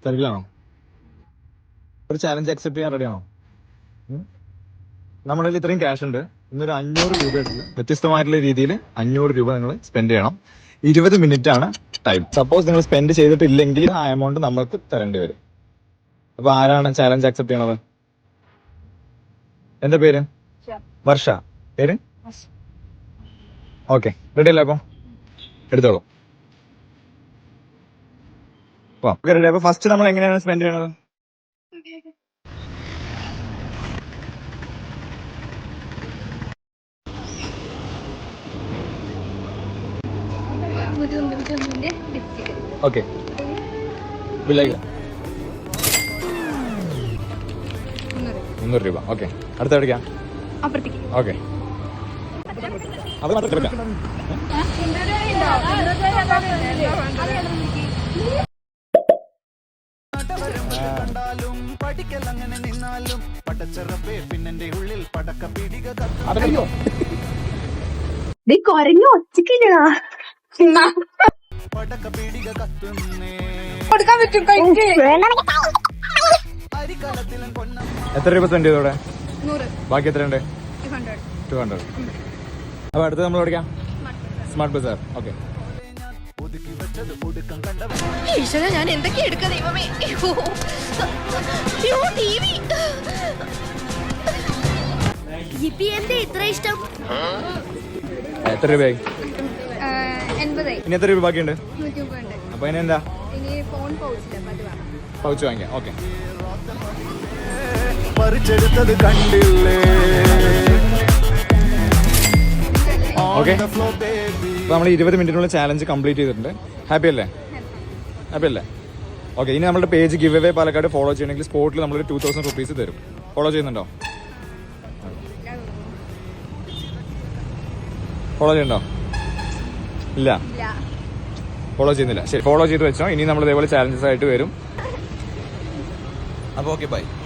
തിരക്കിലാണോ? ഒരു challenge accept ചെയ്യാൻ റെഡിയാണോ? നമ്മുടെ കയ്യിൽ ഇത്രയും ക്യാഷ് ഉണ്ട്. ഇന്നൊരു 500 രൂപ എടുത്ത് വ്യത്യസ്തമായിട്ടുള്ള രീതിയിൽ 500 രൂപ നിങ്ങൾ സ്പെൻഡ് ചെയ്യണം. 20 മിനിറ്റ് ആണ് ടൈം. സപ്പോസ് നിങ്ങൾ സ്പെൻഡ് ചെയ്തിട്ടില്ലെങ്കിൽ ആ എമൗണ്ട് നമ്മൾക്ക് തരേണ്ടി വരും. അപ്പൊ ആരാണ് ചാലഞ്ച് അക്സെപ്റ്റ് ചെയ്യണത്? എന്താ പേര്? വർഷ. പേര്? ഓക്കെ, റെഡി അല്ലേ? അപ്പം എടുത്തോളൂ. റെഡി. അപ്പൊ ഫസ്റ്റ് നമ്മൾ എങ്ങനെയാണ് സ്പെൻഡ് ചെയ്യണത്? ഓക്കെ, ബില്ലേക്ക് 300 രൂപ. ഓക്കെ, അടുത്ത എവിടേക്കാ? ഓക്കെ, അത് മാത്രം എടുക്കാം. കൊരങ്ങ ഒച്ചക്കില്ലടാ കൊടുക്കാൻ പറ്റും. എത്ര രൂപ സ്പെൻഡ് ചെയ്തോടെ? ബാക്കി എത്രയുണ്ട്? 200. അപ്പൊ അടുത്ത് നമ്മൾ എവിടേക്കാം? സ്മാർട്ട് ബസാർ. ഓക്കെ, ഞാൻ എന്തൊക്കെയാ എടുക്കുക ദൈവമേ. ഇത്ര ഇഷ്ടം എത്ര രൂപയായി? 80. ഇനി എത്ര രൂപ ബാക്കിയുണ്ട്? 130. അപ്പൊ ഇനി എന്താ? പൗച്ച് വാങ്ങിക്കാം. ഓക്കെ, പറിച്ചെടുത്തത് കണ്ടില്ലേ? ഓക്കെ, അപ്പൊ നമ്മൾ 20 മിനിറ്റിനുള്ള ചാലഞ്ച് കംപ്ലീറ്റ് ചെയ്തിട്ടുണ്ട്. ഹാപ്പി അല്ലേ? ഹാപ്പി അല്ലേ? ഓക്കെ, ഇനി നമ്മുടെ page give away Palakkad follow ചെയ്യണമെങ്കിൽ സ്പോട്ടിൽ നമ്മളൊരു 2000 റുപ്പീസ് തരും. ഫോളോ ചെയ്യുന്നുണ്ടോ? ഫോളോ ചെയ്യണ്ടോ? ഇല്ല, ഫോളോ ചെയ്യുന്നില്ല. ശരി, ഫോളോ ചെയ്ത് വെച്ചോ. ഇനി നമ്മൾ ഇതേപോലെ ചാലഞ്ചസ് ആയിട്ട് വരും. അപ്പോൾ ഓക്കെ, ബൈ.